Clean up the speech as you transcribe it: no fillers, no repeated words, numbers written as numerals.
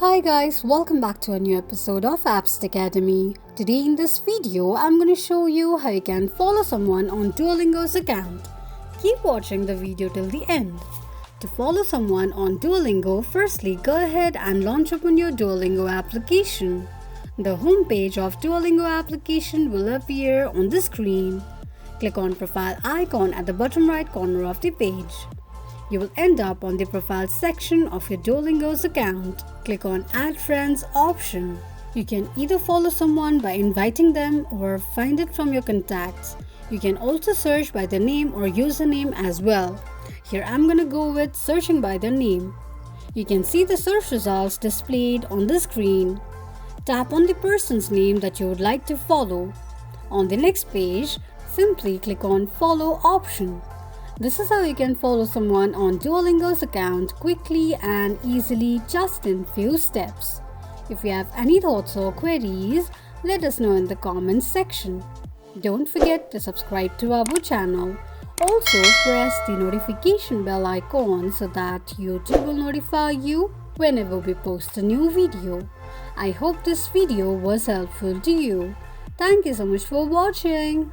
Hi guys, welcome back to a new episode of Apps Academy. Today in this video, I'm going to show you how you can follow someone on Duolingo's account. Keep watching the video till the end. To follow someone on Duolingo, firstly go ahead and launch open your Duolingo application. The home page of Duolingo application will appear on the screen. Click on profile icon at the bottom right corner of the page. You will end up on the profile section of your Duolingo's account. Click on Add Friends option. You can either follow someone by inviting them or find it from your contacts. You can also search by their name or username as well. Here I'm gonna go with searching by their name. You can see the search results displayed on the screen. Tap on the person's name that you would like to follow. On the next page, simply click on Follow option. This is how you can follow someone on Duolingo's account quickly and easily just in few steps. If you have any thoughts or queries, let us know in the comments section. Don't forget to subscribe to our channel. Also press the notification bell icon so that YouTube will notify you whenever we post a new video. I hope this video was helpful to you. Thank you so much for watching.